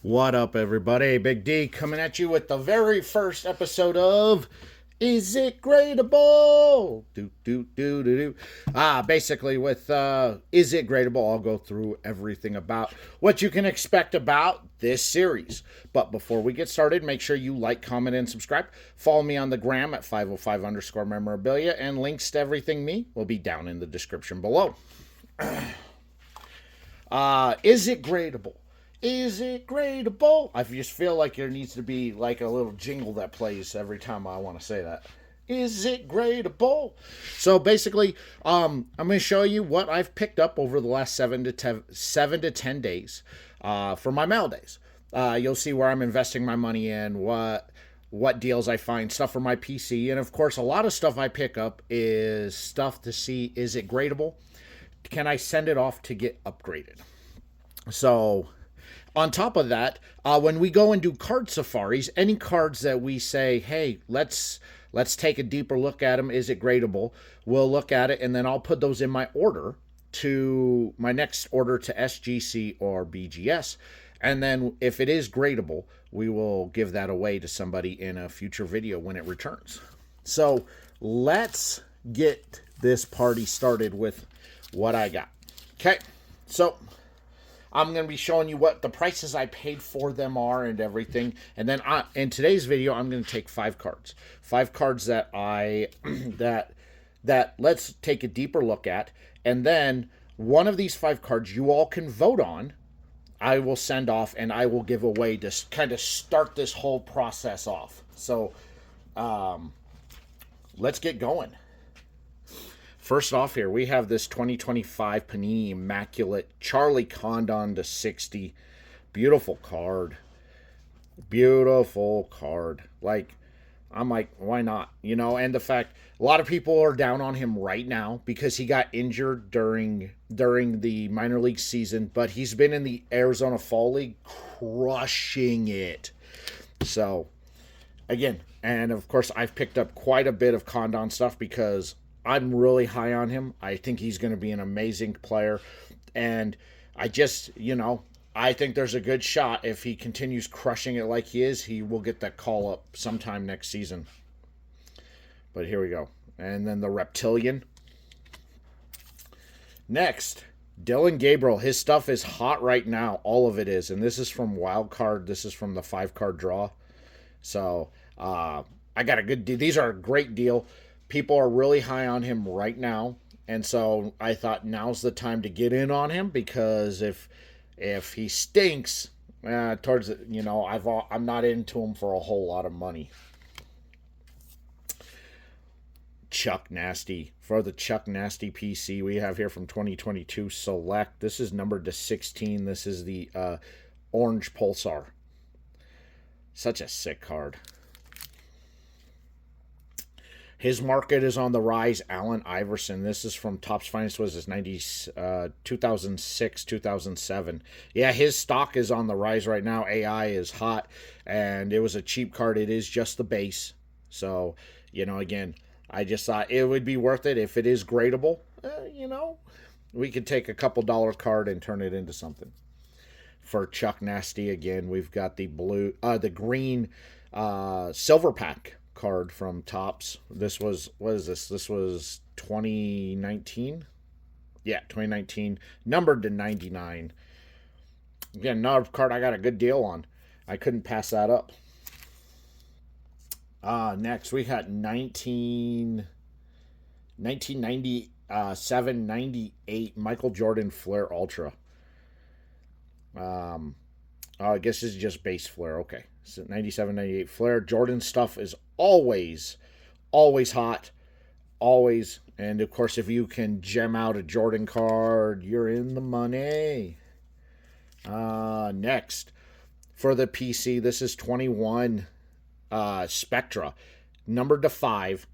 What up, everybody? Big D coming at you with the very first episode of Is It Gradable? Basically, with Is It Gradable, I'll go through everything about what you can expect about this series. But before we get started, make sure you like, comment, and subscribe. Follow me on the gram at 505_memorabilia, and links to everything me will be down in the description below. Is it gradable? Is it gradable? I just feel like there needs to be like a little jingle that plays every time I want to say that. Is it gradable? So basically, I'm going to show you what I've picked up over the last 7 to 10 days for my mail days. You'll see where I'm investing my money in, what deals I find, stuff for my PC, and of course, a lot of stuff I pick up is stuff to see, is it gradable? Can I send it off to get upgraded? So on top of that, when we go and do card safaris, any cards that we say, hey, let's take a deeper look at them, is it gradable? We'll look at it, and then I'll put those in my order to my next order to SGC or BGS. And then if it is gradable, we will give that away to somebody in a future video when it returns. So let's get this party started with what I got. Okay, so I'm going to be showing you what the prices I paid for them are and everything. And then in today's video, I'm going to take 5 cards. 5 cards that that let's take a deeper look at. And then one of these 5 cards you all can vote on. I will send off and I will give away to kind of start this whole process off. So let's get going. First off here, we have this 2025 Panini Immaculate Charlie Condon to 60. Beautiful card. Beautiful card. I'm like, why not? You know, and the fact, a lot of people are down on him right now because he got injured during the minor league season, but he's been in the Arizona Fall League crushing it. So, again, and of course, I've picked up quite a bit of Condon stuff because I'm really high on him. I think he's going to be an amazing player. And I just, I think there's a good shot if he continues crushing it like he is, he will get that call up sometime next season. But here we go. And then the Reptilian. Next, Dylan Gabriel. His stuff is hot right now. All of it is. And this is from Wild Card. This is from the 5-card draw. So, I got a good deal. These are a great deal. People are really high on him right now, and so I thought now's the time to get in on him because if he stinks towards it, I'm not into him for a whole lot of money. Chuck Nasty. For the Chuck Nasty PC we have here from 2022 Select. This is numbered to 16. This is the Orange Pulsar. Such a sick card. His market is on the rise. Allen Iverson. This is from Topps Finest. Was this 2006, 2007? Yeah, his stock is on the rise right now. AI is hot, and it was a cheap card. It is just the base. So, again, I just thought it would be worth it if it is gradable. We could take a couple dollar card and turn it into something. For Chuck Nasty, again, we've got the green silver pack card from Topps. This was, what is this? This was 2019. Yeah, 2019. Numbered to 99. Again, another card I got a good deal on. I couldn't pass that up. Next, we got 1997, 98 Michael Jordan Flair Ultra. I guess this is just base Flair. Okay. So 97, 98 Flair. Jordan stuff is always hot. Always. And, of course, if you can gem out a Jordan card, you're in the money. Next, for the PC, this is 21 Spectra. Numbered to 5.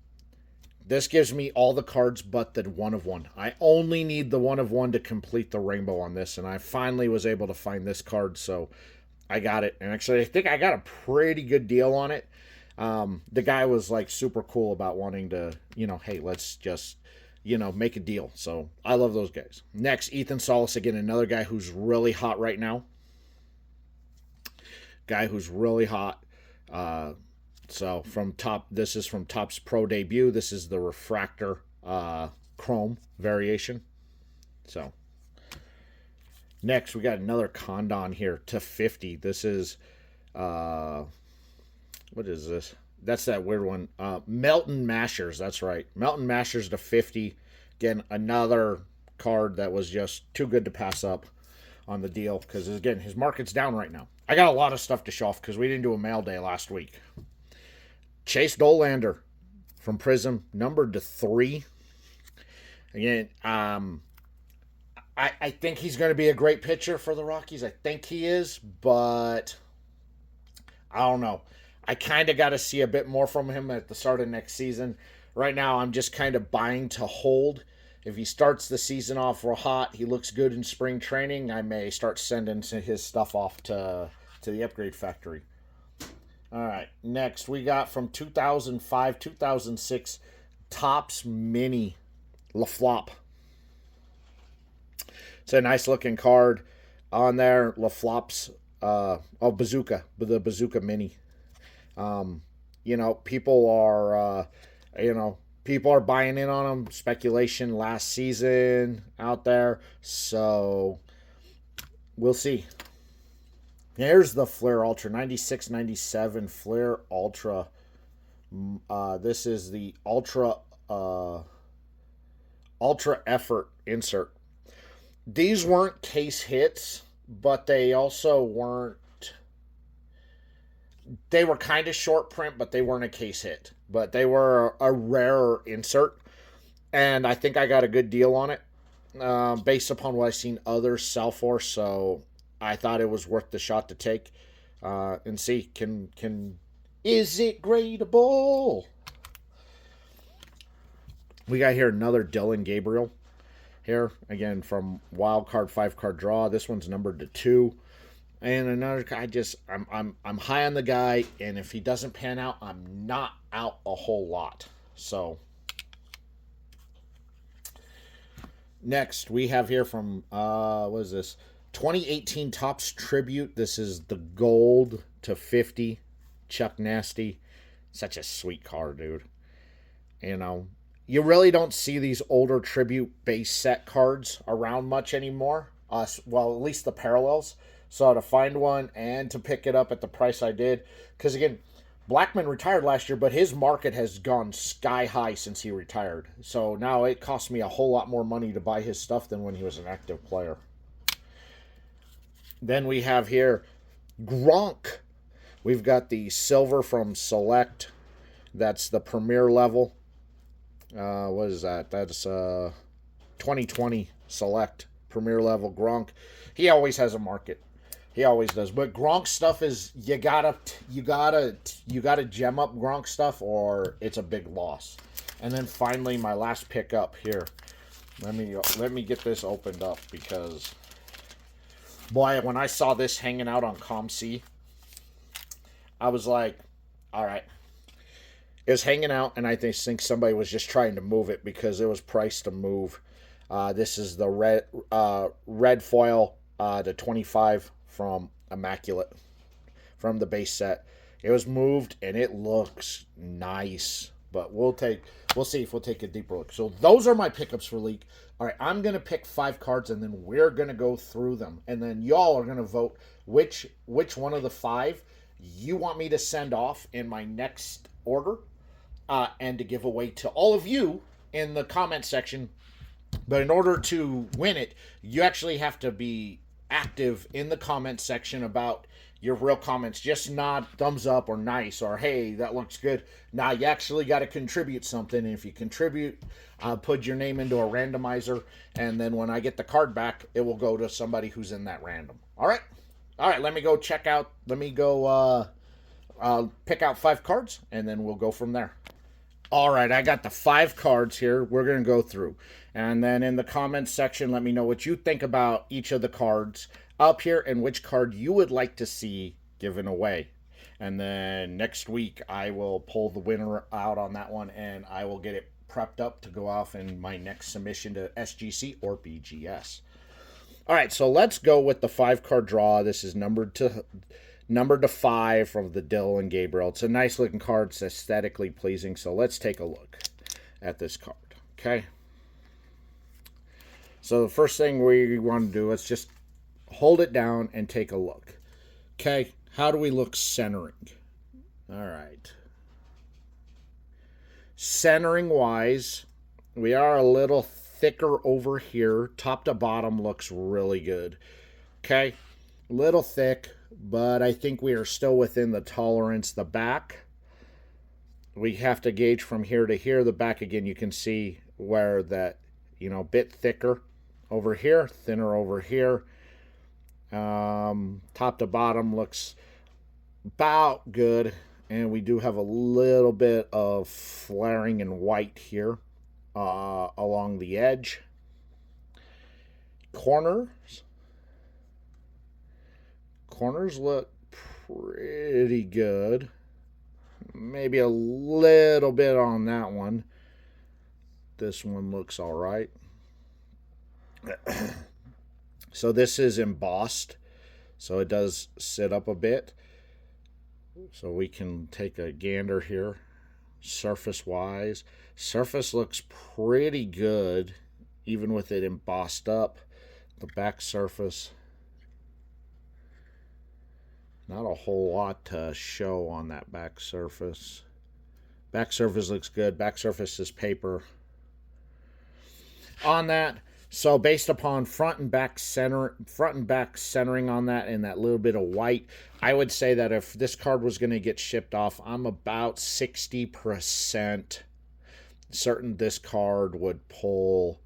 This gives me all the cards but the 1 of 1. I only need the 1 of 1 to complete the rainbow on this, and I finally was able to find this card, so I got it. And actually, I think I got a pretty good deal on it. The guy was like super cool about wanting to, hey, let's just, make a deal. So I love those guys. Next, Ethan Solis, again, another guy who's really hot right now. guy who's really hot. So this is from Topps Pro Debut. This is the refractor chrome variation. So next we got another Condon here to 50. This is what is this? That's that weird one. Melton Mashers. That's right. Melton Mashers to 50. Again, another card that was just too good to pass up on the deal because, again, his market's down right now. I got a lot of stuff to show off because we didn't do a mail day last week. Chase Dolander from Prism, numbered to 3. Again, I think he's going to be a great pitcher for the Rockies. I think he is, but I don't know. I kind of got to see a bit more from him at the start of next season. Right now, I'm just kind of buying to hold. If he starts the season off real hot, he looks good in spring training, I may start sending his stuff off to the upgrade factory. All right, next we got from 2005, 2006, Topps Mini LaFlop. It's a nice looking card on there. LaFlop's Bazooka, the Bazooka Mini. People are buying in on them. Speculation last season out there, so we'll see. Here's the Flair Ultra 96-97 Flair Ultra. This is the Ultra Effort insert. These weren't case hits, but they also weren't. They were kind of short print, but they weren't a case hit. But they were a rarer insert, and I think I got a good deal on it based upon what I've seen others sell for. So I thought it was worth the shot to take and see is it gradable? We got here another Dylan Gabriel here again from Wild Card 5-card draw. This one's numbered to 2. And another guy, I'm high on the guy, and if he doesn't pan out, I'm not out a whole lot. So next we have here from what is this? 2018 Topps Tribute. This is the gold to 50. Chuck Nasty. Such a sweet card, dude. You really don't see these older tribute base set cards around much anymore. Well, at least the parallels. So to find one and to pick it up at the price I did, because again, Blackman retired last year, but his market has gone sky high since he retired. So now it costs me a whole lot more money to buy his stuff than when he was an active player. Then we have here Gronk. We've got the silver from Select. That's the premier level. What is that? That's 2020 Select premier level Gronk. He always has a market. He always does. But Gronk stuff is you gotta gem up Gronk stuff or it's a big loss. And then finally my last pickup here. Let me get this opened up because boy, when I saw this hanging out on ComC, I was like, all right. It was hanging out, and I think somebody was just trying to move it because it was priced to move. This is the red foil to 25 from Immaculate, from the base set. It was moved, and it looks nice. But we'll see if we'll take a deeper look. So those are my pickups for League. All right, I'm going to pick 5 cards, and then we're going to go through them. And then y'all are going to vote which one of the 5 you want me to send off in my next order and to give away to all of you in the comment section. But in order to win it, you actually have to be active in the comment section about your real comments. Just not thumbs up or nice or hey, that looks good. Now you actually got to contribute something. And if you contribute, put your name into a randomizer. And then when I get the card back, it will go to somebody who's in that random. All right. Let me go check out. Let me go pick out 5 cards and then we'll go from there. All right, I got the 5 cards here we're going to go through. And then in the comments section, let me know what you think about each of the cards up here and which card you would like to see given away. And then next week, I will pull the winner out on that one and I will get it prepped up to go off in my next submission to SGC or BGS. All right, so let's go with the 5-card draw. This is numbered to numbered to 5 from the Dylan Gabriel. It's a nice looking card. It's aesthetically pleasing. So let's take a look at this card. Okay. So the first thing we want to do is just hold it down and take a look. Okay. How do we look centering? All right. Centering wise, we are a little thicker over here. Top to bottom looks really good. Okay. A little thick, but I think we are still within the tolerance. The back, we have to gauge from here to here. The back, again, you can see where that, bit thicker over here, thinner over here. Top to bottom looks about good. And we do have a little bit of flaring in white here along the edge. Corners look pretty good. Maybe a little bit on that one. This one looks all right. So this is embossed, so it does sit up a bit. So we can take a gander here. Surface wise, surface looks pretty good, even with it embossed up. The back surface, not a whole lot to show on that back surface. Back surface looks good. Back surface is paper on that. So based upon front and back centering on that and that little bit of white, I would say that if this card was going to get shipped off, I'm about 60% certain this card would pull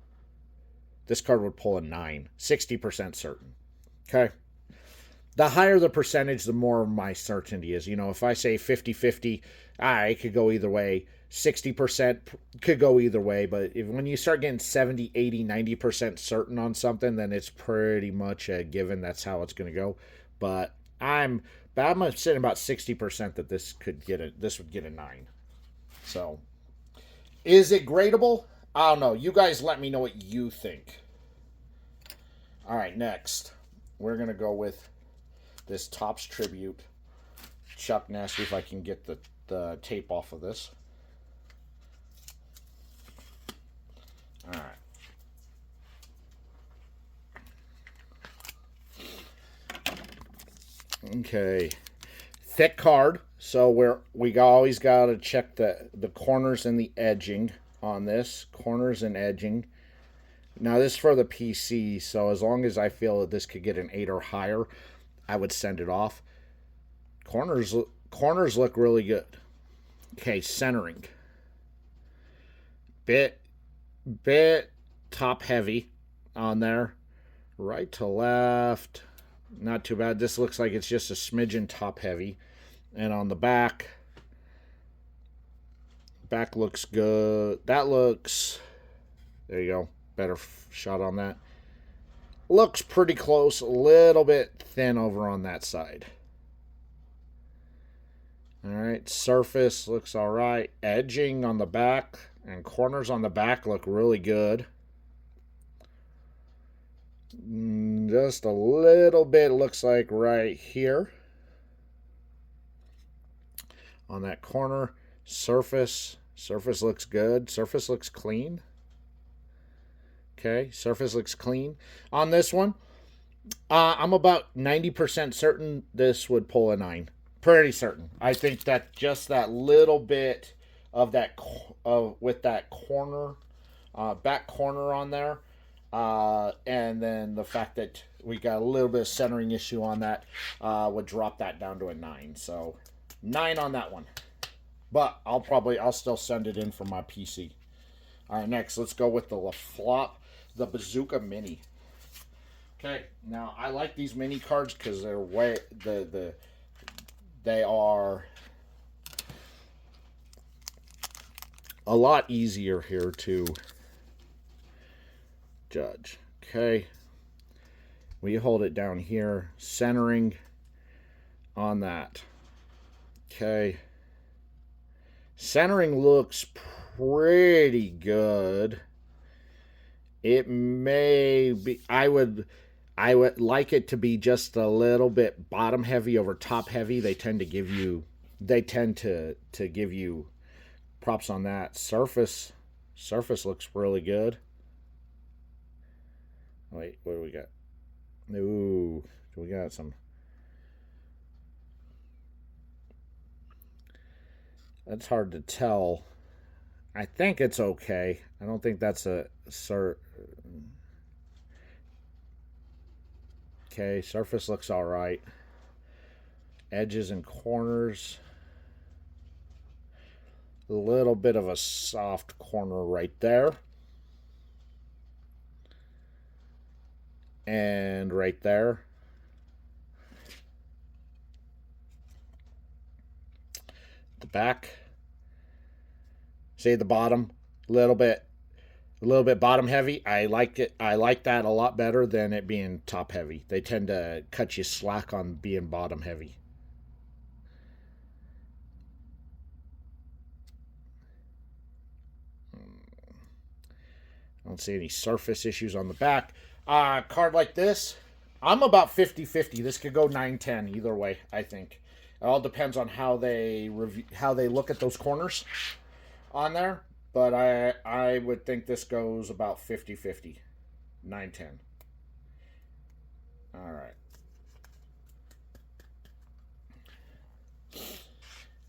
a 9. 60% certain. Okay. The higher the percentage, the more my certainty is. If I say 50-50, it could go either way. 60% could go either way, but when you start getting 70, 80, 90% certain on something, then it's pretty much a given that's how it's going to go. But I'm sitting about 60% that this would get a 9. So, is it gradable? I don't know. You guys let me know what you think. All right, next, we're going to go with this Topps Tribute. Chuck Nasty, if I can get the tape off of this. All right. Okay. Thick card. So we always got to check the corners and the edging on this. Corners and edging. Now this is for the PC, so as long as I feel that this could get an 8 or higher, I would send it off. Corners look really good. Okay, centering. Bit top heavy on there. Right to left, not too bad. This looks like it's just a smidgen top heavy. And on the back looks good. That looks, there you go, better shot on that. Looks pretty close, a little bit thin over on that side. All right, surface looks all right. Edging on the back and corners on the back look really good. Just a little bit looks like right here on that corner. Surface looks good. Surface looks clean. Okay, surface looks clean. On this one, I'm about 90% certain this would pull a 9. Pretty certain. I think that just that little bit of that with that corner, back corner on there, and then the fact that we got a little bit of centering issue on that would drop that down to a 9. So 9 on that one. But I'll still send it in for my PC. All right, next let's go with the La Flop, the Bazooka Mini. Okay, now I like these mini cards because they're they are a lot easier here to judge. Okay, we hold it down here, centering on that. Okay, centering looks pretty good. It may be, I would I would like it to be just a little bit bottom heavy over top heavy. They tend to give you props on that. Surface looks really good. Wait, what do we got? Ooh, we got some. That's hard to tell. I think it's okay. I don't think that's a okay. Surface looks all right. Edges and corners. A little bit of a soft corner right there. And right there. The back. See the bottom, a little bit bottom heavy. I like it. I like that a lot better than it being top heavy. They tend to cut you slack on being bottom heavy. I don't see any surface issues on the back. Card like this, I'm about 50-50. This could go 9-10 either way, I think. It all depends on how they look at those corners on there. But I would think this goes about 50-50. 9-10. All right.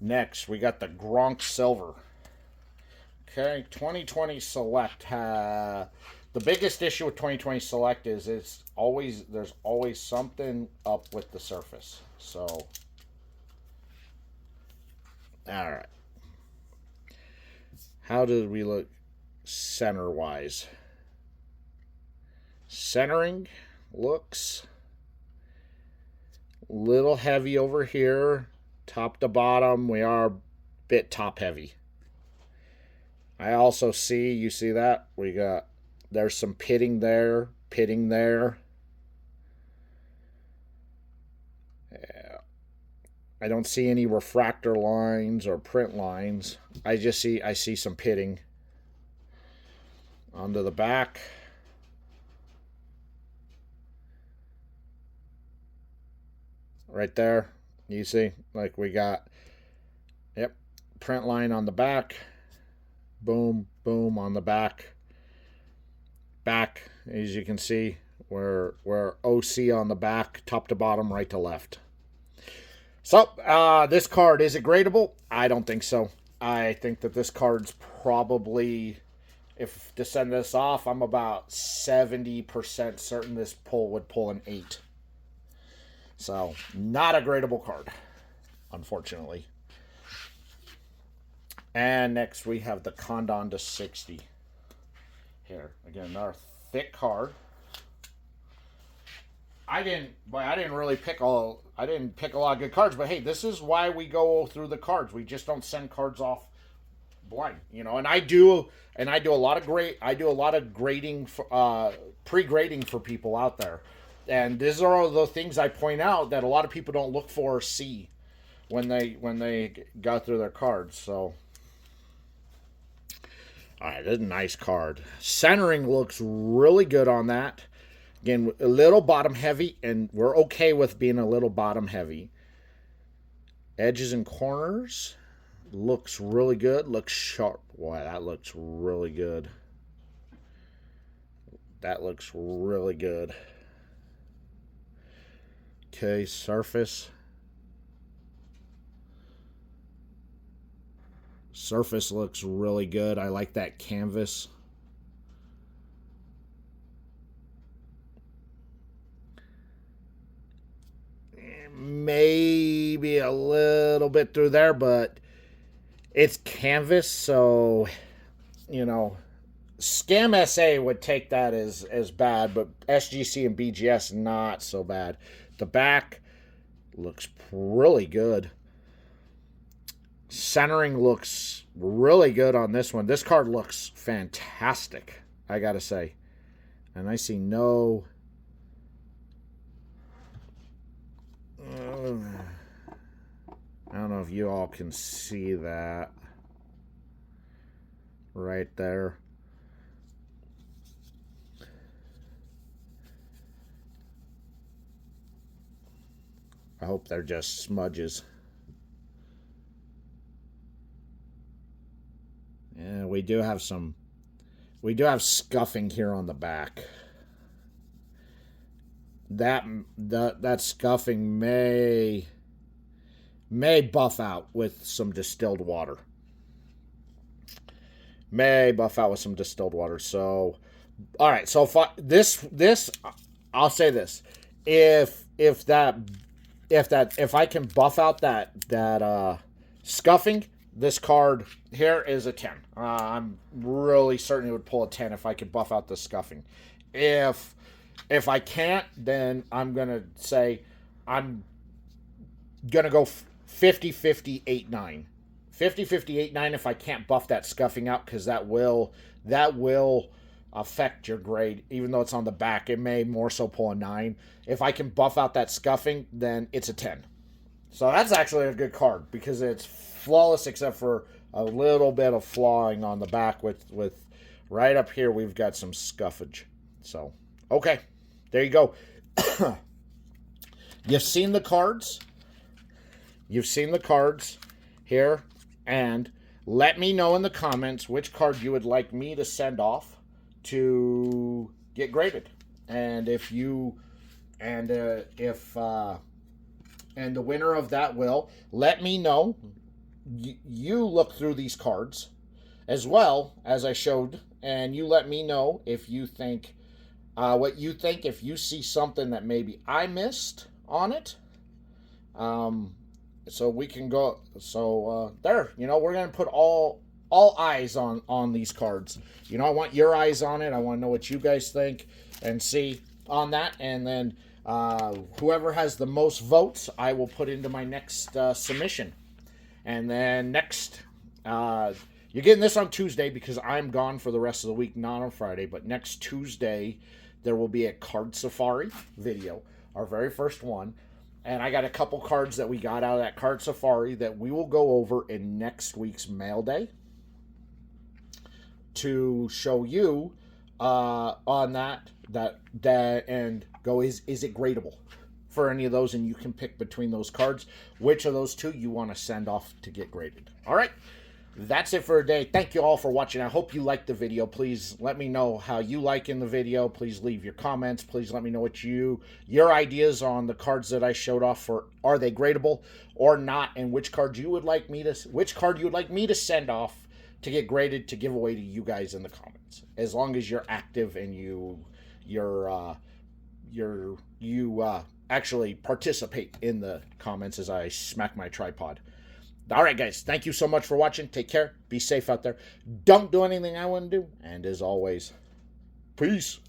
Next, we got the Gronk Silver. Okay, 2020 Select. The biggest issue with 2020 Select is there's always something up with the surface. So, all right. How did we look center wise? Centering looks a little heavy over here. Top to bottom, we are a bit top heavy. I also see, you see that? There's some pitting there. Yeah. I don't see any refractor lines or print lines. I see some pitting. Onto the back. Right there. You see, like we got, yep, print line on the back. Boom, boom on the back. Back, as you can see, we're OC on the back, top to bottom, right to left. So, this card, is it gradable? I don't think so. I think that this card's probably, if to send this off, I'm about 70% certain this pull would pull an 8. So, not a gradable card, unfortunately. And next we have the Condon to 60. Here, again, another thick card. I didn't pick a lot of good cards, but hey, this is why we go through the cards. We just don't send cards off blind, and I do a lot of grading for pre-grading for people out there. And these are all the things I point out that a lot of people don't look for or see when they go through their cards. So, all right, this is a nice card. Centering looks really good on that. Again, a little bottom heavy, and we're okay with being a little bottom heavy. Edges and corners looks really good. Looks sharp. Wow, that looks really good. That looks really good. Okay, surface. Surface looks really good. I like that canvas. Maybe a little bit through there, but it's canvas, so Scam SA would take that as bad, but SGC and BGS not so bad. The back looks really good. Centering looks really good on this one. This card looks fantastic, I gotta say. And I see no... I don't know if you all can see that right there. hope they're just smudges. Yeah, we do have scuffing here on the back. That scuffing may buff out with some distilled water. So, all right. So this, I'll say this: if I can buff out that scuffing, this card here is a 10. I'm really certain it would pull a 10 if I could buff out the scuffing. If I can't, then I'm gonna say I'm gonna go 50-50 8-9. 50-50 8-9 if I can't buff that scuffing out, because that will affect your grade. Even though it's on the back, it may more so pull a 9. If I can buff out that scuffing, then it's a 10. So that's actually a good card because it's flawless except for a little bit of flawing on the back with right up here we've got some scuffage. So, okay. There you go. You've seen the cards. Here, and let me know in the comments which card you would like me to send off to get graded, and if the winner of that will let me know. You look through these cards as well as I showed, and you let me know if you think what you think. If you see something that maybe I missed on it, so we can go. So there, we're gonna put all eyes on these cards. I want your eyes on it. I want to know what you guys think and see on that. And then whoever has the most votes, I will put into my next submission. And then next, you're getting this on Tuesday because I'm gone for the rest of the week, not on Friday. But next Tuesday, there will be a card safari video, our very first one. And I got a couple cards that we got out of that card safari that we will go over in next week's mail day to show you on that and go, is it gradable for any of those? And you can pick between those cards which of those two you want to send off to get graded. All right. That's it for today. Thank you all for watching. I hope you liked the video. Please let me know how you like in the video. Please leave your comments. Please let me know what your ideas on the cards that I showed off for. Are they gradable or not? And which card you would like me to send off to get graded to give away to you guys in the comments. As long as you're active and you actually participate in the comments as I smack my tripod. All right, guys. Thank you so much for watching. Take care. Be safe out there. Don't do anything I wouldn't do. And as always, peace.